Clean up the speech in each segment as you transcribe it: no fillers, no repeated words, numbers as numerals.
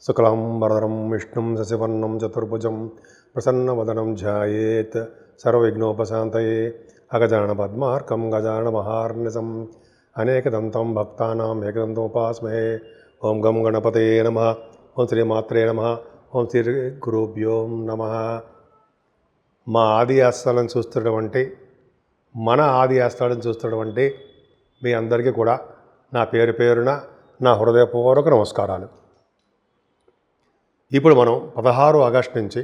శుక్లాంబరధరం విష్ణుం శశివర్ణం చతుర్భుజం ప్రసన్నవదనం ధ్యాయేత్ సర్వవిఘ్నోపశాంతయే అగజానన పద్మార్కం గజానన మహార్నిశం అనేకదంతం భక్తానాం ఏకదంతోపాస్మహే. ఓం గం గణపతయే నమః. ఓం శ్రీమాత్రే నమః. ఓం శ్రీ గురుభ్యో నమః. మా ఆది ఆస్థానం చూస్తున్నటువంటి మన ఆది ఆస్థానం చూస్తున్నటువంటి మీ అందరికీ కూడా నా పేరు పేరున నా హృదయపూర్వక నమస్కారాలు. ఇప్పుడు మనం 16 ఆగస్టు నుంచి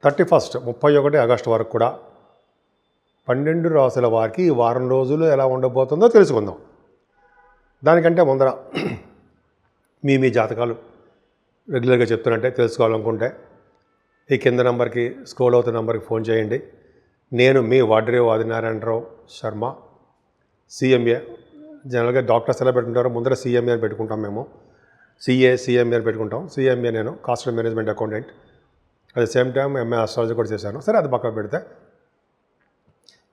31 ఆగస్టు వరకు కూడా 12 రాసుల వారికి ఈ వారం రోజులు ఎలా ఉండబోతుందో తెలుసుకుందాం. దానికంటే ముందర మీ జాతకాలు రెగ్యులర్గా చెప్తున్నట్టే తెలుసుకోవాలనుకుంటే ఈ కింద నెంబర్కి స్క్రోల్ అవుతున్న నెంబర్కి ఫోన్ చేయండి. నేను మీ వాడ్రేవ్ ఆదినారాయణరావు శర్మ, సిఎంఏ. జనరల్గా డాక్టర్స్ ఎలా పెట్టుకుంటారో ముందర సిఎంఏ అని పెట్టుకుంటాం మేము. సిఎంఏ అని పెట్టుకుంటాం. సిఎంఏ నేను cost management accountant, at the same time MA astrology కూడా చేశాను. సరే, అది పక్కన పెడితే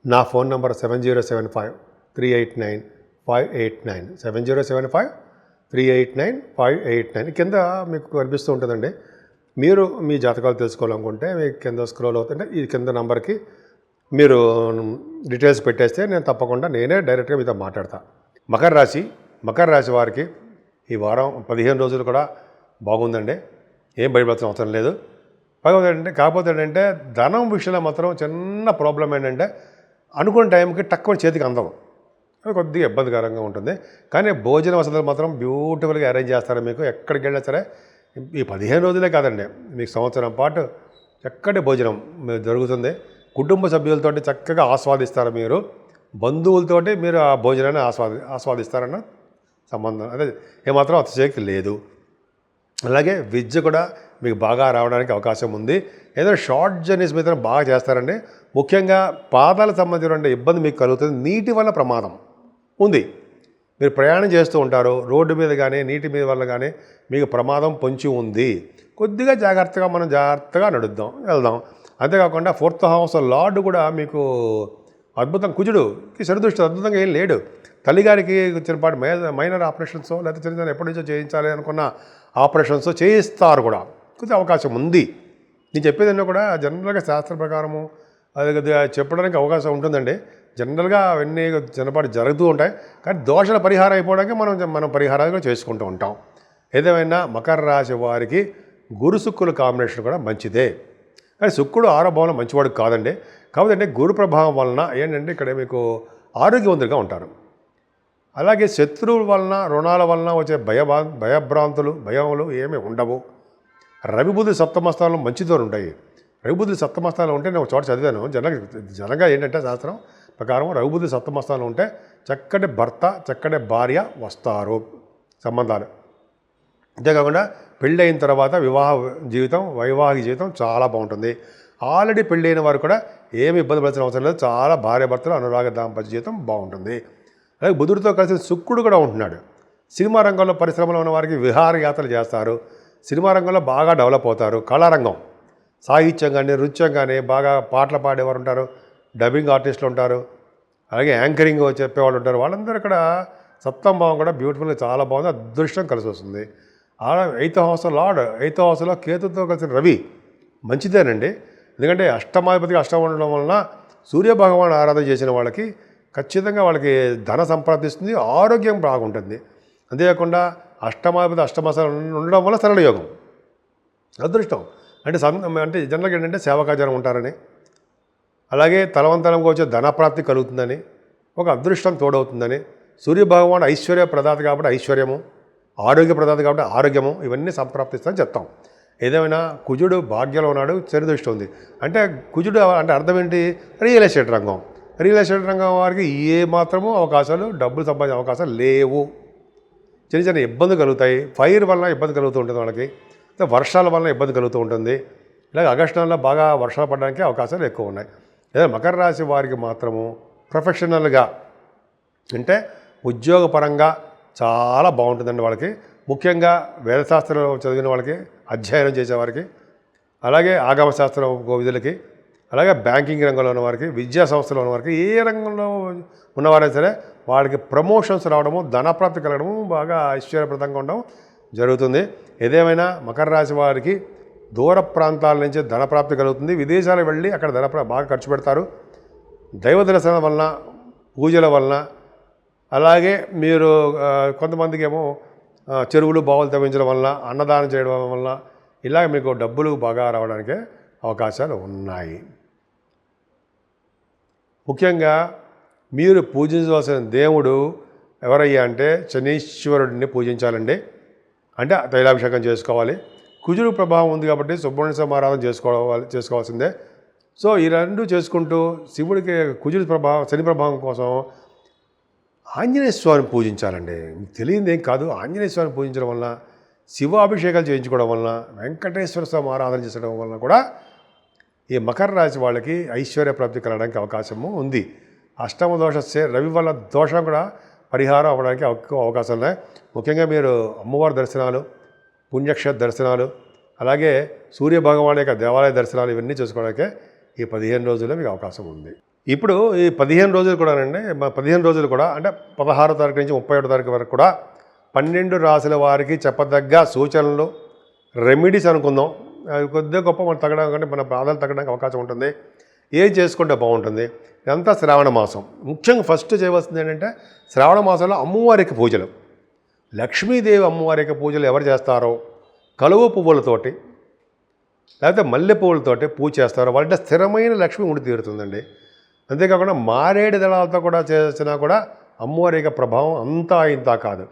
నా ఫోన్ నెంబర్ 7075389589 7075389589 కింద మీకు కనిపిస్తూ ఉంటుందండి. మీరు మీ జాతకాలు తెలుసుకోవాలనుకుంటే మీకు కింద స్క్రోల్ అవుతుంటే ఈ కింద నెంబర్కి మీరు డీటెయిల్స్ పెట్టేస్తే నేను తప్పకుండా నేనే డైరెక్ట్గా మీతో మాట్లాడతాను. మకర రాశి వారికి ఈ వారం 15 రోజులు కూడా బాగుందండి. ఏం భయపడాల్సిన అవసరం లేదు. కాకపోతే ఏంటంటే ధనం విషయంలో మాత్రం చిన్న ప్రాబ్లం ఏంటంటే అనుకున్న టైంకి తక్కువ చేతికి అందం, అది కొద్దిగా ఇబ్బందికరంగా ఉంటుంది. కానీ భోజన వసతులు మాత్రం బ్యూటిఫుల్గా అరేంజ్ చేస్తారు. మీకు ఎక్కడికి వెళ్ళినా సరే ఈ 15 రోజులే కాదండి, మీకు సంవత్సరం పాటు చక్కటి భోజనం జరుగుతుంది. కుటుంబ సభ్యులతోటి చక్కగా ఆస్వాదిస్తారు. మీరు బంధువులతోటి మీరు ఆ భోజనాన్ని ఆస్వాదిస్తారన్న సంబంధం అదే ఏమాత్రం అతిశయక్తి లేదు. అలాగే విద్య కూడా మీకు బాగా రావడానికి అవకాశం ఉంది. ఏదైనా షార్ట్ జర్నీస్ మీద బాగా చేస్తారండి. ముఖ్యంగా పాదాలకు సంబంధించిన ఇబ్బంది మీకు కలుగుతుంది. నీటి వల్ల ప్రమాదం ఉంది. మీరు ప్రయాణం చేస్తూ ఉంటారు, రోడ్డు మీద కానీ నీటి మీద వల్ల కానీ మీకు ప్రమాదం పొంచి ఉంది. కొద్దిగా జాగ్రత్తగా వెళ్దాం. అంతేకాకుండా 4th హౌస్ లార్డ్ కూడా మీకు అద్భుతం. కుజుడుకి శనిదృష్టి అద్భుతంగా ఏం లేడు. తల్లిగారికి చిన్నపాటి మైనర్ ఆపరేషన్స్ లేకపోతే చిన్న ఎప్పటి నుంచో చేయించాలి అనుకున్న ఆపరేషన్స్ చేయిస్తారు కూడా, కొద్దిగా అవకాశం ఉంది. నేను చెప్పేదన్నా కూడా జనరల్గా శాస్త్ర ప్రకారము అది కొద్దిగా చెప్పడానికి అవకాశం ఉంటుందండి. జనరల్గా అవన్నీ చిన్నపాటి జరుగుతూ ఉంటాయి. కానీ దోషాల పరిహారం అయిపోవడానికి మనం పరిహారాలు కూడా చేసుకుంటూ ఉంటాం. ఏదేమైనా మకర రాశి వారికి గురు శుక్రుల కాంబినేషన్ కూడా మంచిదే. కానీ శుక్రుడు 6వ భావంలో మంచివాడు కాదండి. కాబట్టి గురు ప్రభావం వలన ఏంటంటే ఇక్కడ మీకు ఆరోగ్యవంతులుగా ఉంటారు. అలాగే శత్రువుల వలన రుణాల వలన వచ్చే భయములు ఏమీ ఉండవు. రవి బుద్ధి సప్తమస్థానంలో మంచితో ఉంటాయి. రవి బుద్ధి సప్తమస్థానంలో ఉంటే నేను ఒక చోట చదివాను. జనంగా ఏంటంటే శాస్త్రం ప్రకారం రవి బుద్ధి సప్తమస్థానంలో ఉంటే చక్కటి భర్త చక్కటి భార్య వస్తారు సంబంధాలు. అంతేకాకుండా పెళ్ళి అయిన తర్వాత వైవాహిక జీవితం చాలా బాగుంటుంది. ఆల్రెడీ పెళ్ళి అయిన వారు కూడా ఏమి ఇబ్బంది పడాల్సిన అవసరం లేదు. చాలా భార్యాభర్తలు అనురాగ దాంపత్య జీవితం బాగుంటుంది. అలాగే బుధుడితో కలిసి శుక్రుడు కూడా ఉంటున్నాడు. సినిమా రంగంలో పరిశ్రమలో ఉన్న వారికి విహారయాత్రలు చేస్తారు. సినిమా రంగంలో బాగా డెవలప్ అవుతారు. కళారంగం, సాహిత్యం కానీ నృత్యం కానీ బాగా పాటలు పాడేవారు ఉంటారు. డబ్బింగ్ ఆర్టిస్టులు ఉంటారు. అలాగే యాంకరింగ్ చెప్పేవాళ్ళు ఉంటారు. వాళ్ళందరూ ఇక్కడ 7వ భావం కూడా బ్యూటిఫుల్గా చాలా బాగుంది. అదృష్టం కలిసి వస్తుంది. 8th హౌస్ లార్డ్ 8th హౌస్లో కేతుతో కలిసిన రవి మంచిదేనండి. ఎందుకంటే అష్టమాధిపతిగా అష్టం ఉండడం వలన సూర్యభగవాన్ ఆరాధన చేసిన వాళ్ళకి ఖచ్చితంగా వాళ్ళకి ధన సంప్రాప్తిస్తుంది, ఆరోగ్యం బాగుంటుంది. అంతేకాకుండా అష్టమాధిపతి అష్టమాసాలు ఉండడం వల్ల సరళ యోగం, అదృష్టం అంటే జనరల్గా ఏంటంటే సేవకాజనం ఉంటారని, అలాగే తలవంతరంగా వచ్చే ధనప్రాప్తి కలుగుతుందని, ఒక అదృష్టం తోడవుతుందని, సూర్యభగవాన్ ఐశ్వర్య ప్రదాత కాబట్టి ఐశ్వర్యము, ఆరోగ్య ప్రదాత కాబట్టి ఆరోగ్యము, ఇవన్నీ సంప్రాప్తిస్తాయని చెప్తాం. ఏదేమైనా కుజుడు భాగ్యంలో ఉన్నాడు, శనిదృష్టి ఉంది. అంటే కుజుడు అంటే అర్థం ఏంటి? రియల్ ఎస్టేట్ రంగం వారికి ఏ మాత్రమూ అవకాశాలు, డబ్బులు సంపాదించే అవకాశాలు లేవు. చిన్న ఇబ్బంది కలుగుతాయి. ఫైర్ వల్ల ఇబ్బంది కలుగుతూ ఉంటుంది వాళ్ళకి. వర్షాల వల్ల ఇబ్బంది కలుగుతూ ఉంటుంది. ఇలాగ ఆగస్టు నెలలో బాగా వర్షాలు పడడానికి అవకాశాలు ఎక్కువ ఉన్నాయి. ఏదైనా మకర రాశి వారికి మాత్రము ప్రొఫెషనల్గా అంటే ఉద్యోగపరంగా చాలా బాగుంటుందండి వాళ్ళకి. ముఖ్యంగా వేదశాస్త్రం చదివిన వాళ్ళకి, అధ్యయనం చేసేవారికి, అలాగే ఆగమశాస్త్రం విధులకి, అలాగే బ్యాంకింగ్ రంగంలో ఉన్నవారికి, విద్యా సంస్థలో ఉన్నవారికి, ఏ రంగంలో ఉన్నవారైనా సరే వాళ్ళకి ప్రమోషన్స్ రావడము, ధనప్రాప్తి కలగడము, బాగా ఐశ్వర్యప్రదంగా ఉండడం జరుగుతుంది. ఏదేమైనా మకర రాశి వారికి దూర ప్రాంతాల నుంచి ధనప్రాప్తి కలుగుతుంది. విదేశాలకు వెళ్ళి అక్కడ బాగా ఖర్చు పెడతారు. దైవ దర్శనం వలన, పూజల వలన, అలాగే మీరు కొంతమందికి ఏమో చెరువులు బావులు తవ్వించడం వలన, అన్నదానం చేయడం వలన ఇలా మీకు డబ్బులు బాగా రావడానికి అవకాశాలు ఉన్నాయి. ముఖ్యంగా మీరు పూజించవలసిన దేవుడు ఎవరయ్యా అంటే శనీశ్వరుడిని పూజించాలండి. అంటే తైలాభిషేకం చేసుకోవాలి. కుజుడు ప్రభావం ఉంది కాబట్టి సుబ్రహ్మణ్య సమారాధన చేసుకోవాల్సిందే. సో ఈ రెండు చేసుకుంటూ శివుడికి కుజుడి ప్రభావం, శని ప్రభావం కోసం ఆంజనేయ స్వామిని పూజించాలండి. మీకు తెలియదు ఏం కాదు. ఆంజనేయ స్వామిని పూజించడం వలన, శివాభిషేకాలు చేయించుకోవడం వలన, వెంకటేశ్వర స్వామి ఆరాధన చేసడం వలన కూడా ఈ మకర రాశి వాళ్ళకి ఐశ్వర్య ప్రాప్తి కలగడానికి అవకాశము ఉంది. అష్టమ దోష రవి వల్ల దోషం కూడా పరిహారం అవ్వడానికి అవకాశాలు ఉన్నాయి. ముఖ్యంగా మీరు అమ్మవారి దర్శనాలు, పుణ్యక్షేత్ర దర్శనాలు, అలాగే సూర్య భగవాన్ యొక్క దేవాలయ దర్శనాలు ఇవన్నీ చేసుకోవడానికే ఈ 15 రోజుల్లో మీకు అవకాశం ఉంది. ఇప్పుడు ఈ 15 రోజులు కూడానండి, 15 రోజులు కూడా అంటే 16వ తారీఖు నుంచి 31వ తారీఖు వరకు కూడా 12 రాశుల వారికి చెప్పదగ్గ సూచనలు, రెమెడీస్ అనుకుందాం. అవి కొద్దిగా గొప్ప మనం తగ్గడం కంటే మన బాధలు తగ్గడానికి అవకాశం ఉంటుంది. ఏం చేసుకుంటే బాగుంటుంది. ఇదంతా శ్రావణ మాసం. ముఖ్యంగా ఫస్ట్ చేయవలసింది ఏంటంటే శ్రావణ మాసంలో అమ్మవారికి పూజలు, లక్ష్మీదేవి అమ్మవారికి పూజలు ఎవరు చేస్తారో కలువ పువ్వులతోటి లేకపోతే మల్లె పువ్వులతోటి పూజ చేస్తారో వాళ్ళంటే స్థిరమైన లక్ష్మి ఉండి తీరుతుందండి. అంతేకాకుండా మారేడు దళాలతో కూడా చేసినా కూడా అమ్మవారి యొక్క ప్రభావం అంతా ఇంతా కాదు.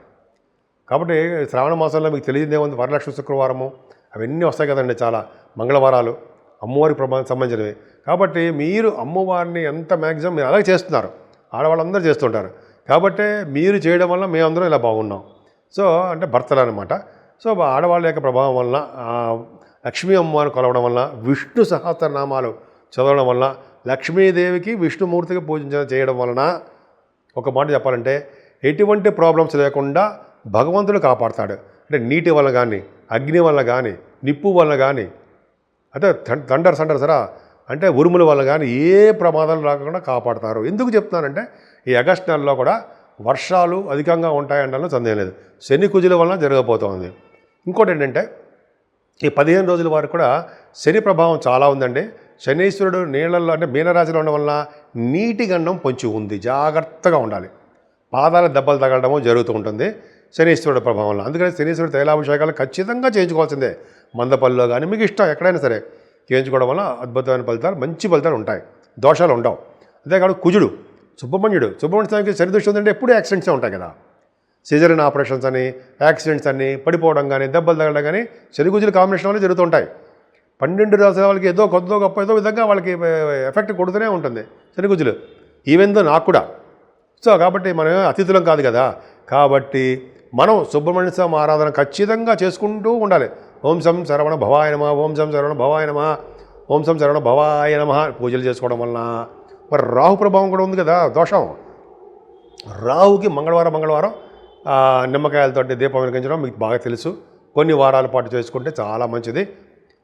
కాబట్టి శ్రావణ మాసంలో మీకు తెలియదేముంది, వరలక్ష్మి శుక్రవారము అవన్నీ వస్తాయి కదండి, చాలా మంగళవారాలు అమ్మవారి ప్రభావం సంబంధించినవి. కాబట్టి మీరు అమ్మవారిని ఎంత మ్యాక్సిమం మీరు అలాగే చేస్తున్నారు, ఆడవాళ్ళందరూ చేస్తుంటారు. కాబట్టి మీరు చేయడం వల్ల మేమందరం ఇలా బాగున్నాం. సో అంటే భర్తలు అనమాట. సో ఆడవాళ్ళ యొక్క ప్రభావం వలన, లక్ష్మీ అమ్మవారిని కొలవడం వలన, విష్ణు సహస్రనామాలు చదవడం వలన, లక్ష్మీదేవికి విష్ణుమూర్తికి చేయడం వలన ఒక మాట చెప్పాలంటే ఎటువంటి ప్రాబ్లమ్స్ లేకుండా భగవంతుడు కాపాడుతాడు. అంటే నీటి వల్ల కానీ, అగ్ని వల్ల కానీ, నిప్పు వల్ల కానీ, అంటే థండర్స్ అంటారు సరా, అంటే ఉరుముల వల్ల కానీ ఏ ప్రమాదాలు రాకుండా కాపాడుతారు. ఎందుకు చెప్తున్నానంటే ఈ ఆగస్టు నెలలో కూడా వర్షాలు అధికంగా ఉంటాయనడంలో సందేహం లేదు. శని కుజుల వలన జరగబోతోంది. ఇంకోటి ఏంటంటే ఈ 15 రోజుల వరకు కూడా శని ప్రభావం చాలా ఉందండి. శనీశ్వరుడు నీళ్ళల్లో అంటే మీనరాశిలో ఉండడం వలన నీటి గండం పొంచి ఉంది, జాగ్రత్తగా ఉండాలి. పాదాల దెబ్బలు తగలడము జరుగుతూ ఉంటుంది శనీశ్వరుడు ప్రభావంలో. అందుకని శనీశ్వరుడు తైలాభిషేకాలు ఖచ్చితంగా చేయించుకోవాల్సిందే. మందపల్లిలో కానీ మీకు ఇష్టం ఎక్కడైనా సరే చేయించుకోవడం వల్ల అద్భుతమైన ఫలితాలు, మంచి ఫలితాలు ఉంటాయి, దోషాలు ఉండవు. అంతేకాదు కుజుడు, సుబ్రహ్మణ్య స్వామికి శని దృష్టి ఉందంటే ఎప్పుడూ యాక్సిడెంట్సే ఉంటాయి కదా. సిజరీన్ ఆపరేషన్స్ అని, యాక్సిడెంట్స్ అని, పడిపోవడం కానీ, దెబ్బలు తగలడం కానీ శని కుజుల కాంబినేషన్ వల్ల జరుగుతుంటాయి. 12 రాశుల వాళ్ళకి ఏదో కొద్దో గొప్ప ఏదో విధంగా వాళ్ళకి ఎఫెక్ట్ కొడుతూనే ఉంటుంది శని కుజులు, ఈవెందో నాకు కూడా. సో కాబట్టి మనం అతిథులం కాదు కదా. కాబట్టి మనం సుబ్రహ్మణ్య స్వామి ఆరాధన ఖచ్చితంగా చేసుకుంటూ ఉండాలి. ఓం సం శరవణ భవాయ నమః, ఓం సం శరవణ భవాయ నమః, ఓం సం శరవణ భవాయ నమః పూజలు చేసుకోవడం వలన. మరి రాహు ప్రభావం కూడా ఉంది కదా, దోషం. రాహుకి మంగళవారం నిమ్మకాయలతోటి దీపం వెలిగించడం మీకు బాగా తెలుసు. కొన్ని వారాల పాటు చేసుకుంటే చాలా మంచిది.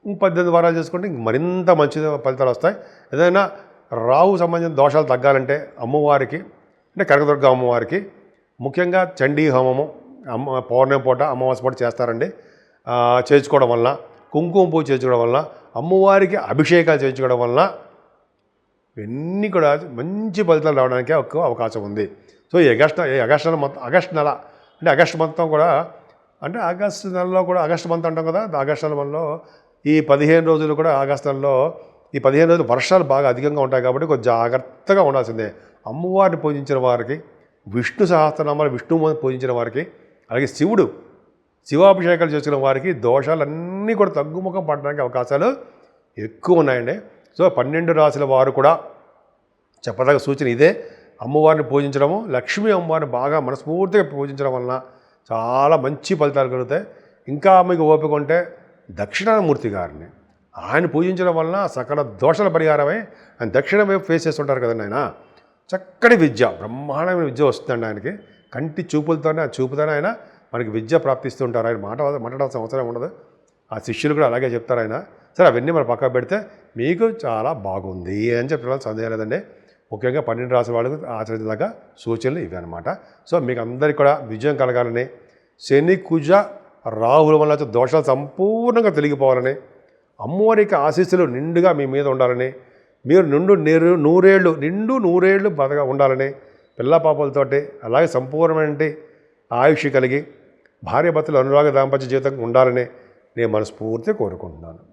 18 వారాలు చేసుకుంటే ఇంక మరింత మంచి ఫలితాలు వస్తాయి. ఏదైనా రాహు సంబంధించిన దోషాలు తగ్గాలంటే అమ్మవారికి అంటే కనకదుర్గ అమ్మవారికి ముఖ్యంగా చండీ హోమము పౌర్ణమి పూట, అమావాస్య పూట చేస్తారండి. చేయించుకోవడం వలన, కుంకుమ పూజ చేయించుకోవడం వలన, అమ్మవారికి అభిషేకాలు చేయించుకోవడం వలన ఇవన్నీ కూడా మంచి ఫలితాలు రావడానికి ఎక్కువ అవకాశం ఉంది. సో ఈ ఆగస్టు నెల మొత్తం, ఆగస్టు నెల అంటే ఆగస్టు మొత్తం కూడా, అంటే ఆగస్టు నెలలో కూడా ఆగస్టు మంత్ అంటాం కదా, ఆగస్టు నెలలో ఈ 15 రోజులు కూడా ఆగస్టు నెలలో ఈ 15 రోజులు వర్షాలు బాగా అధికంగా ఉంటాయి కాబట్టి కొంచెం జాగ్రత్తగా ఉండాల్సిందే. అమ్మవారిని పూజించిన వారికి, విష్ణు సహస్రనామాలు విష్ణుమూర్తిని పూజించిన వారికి, అలాగే శివాభిషేకాలు చేసుకున్న వారికి దోషాలన్నీ కూడా తగ్గుముఖం పడడానికి అవకాశాలు ఎక్కువ ఉన్నాయండి. సో 12 రాశుల వారు కూడా చెప్పదగ్గ సూచన ఇదే. అమ్మవారిని పూజించడము, లక్ష్మీ అమ్మవారిని బాగా మనస్ఫూర్తిగా పూజించడం వలన చాలా మంచి ఫలితాలు కలుగుతాయి. ఇంకా మీకు ఓపిక ఉంటే దక్షిణామూర్తి గారిని ఆయన పూజించడం వలన సకల దోషాల పరిహారమై ఆయన దక్షిణ వైపు ఫేస్ చేస్తుంటారు కదండి. ఆయన చక్కటి విద్య, బ్రహ్మాండమైన విద్య వస్తుందండి ఆయనకి. కంటి చూపులతోనే, ఆ చూపుతోనే ఆయన మనకి విద్య ప్రాప్తిస్తుంటారు. ఆయన మాట్లాడాల్సిన అవసరం ఉండదు. ఆ శిష్యులు కూడా అలాగే చెప్తారు ఆయన. సరే అవన్నీ మనం పక్కన పెడితే మీకు చాలా బాగుంది అని చెప్పడం సందేహం లేదండి. ముఖ్యంగా 12 రాశుల వాళ్ళకు ఆచరించదగ్గ సూచనలు ఇవి అనమాట. సో మీకు అందరికీ కూడా విజయం కలగాలని, శని కుజ రాహుల వల్ల వచ్చే దోషాలు సంపూర్ణంగా తొలగిపోవాలని, అమ్మవారికి ఆశీస్సులు నిండుగా మీ మీద ఉండాలని, మీరు నిండు నూరేళ్ళు బతగా ఉండాలని, పిల్ల పాపలతోటి అలాగే సంపూర్ణమైన ఆయుష్ కలిగి భార్యాభర్తలు అనురాగ దాంపత్య జీవితం ఉండాలని నేను మనస్ఫూర్తిగా కోరుకుంటున్నాను.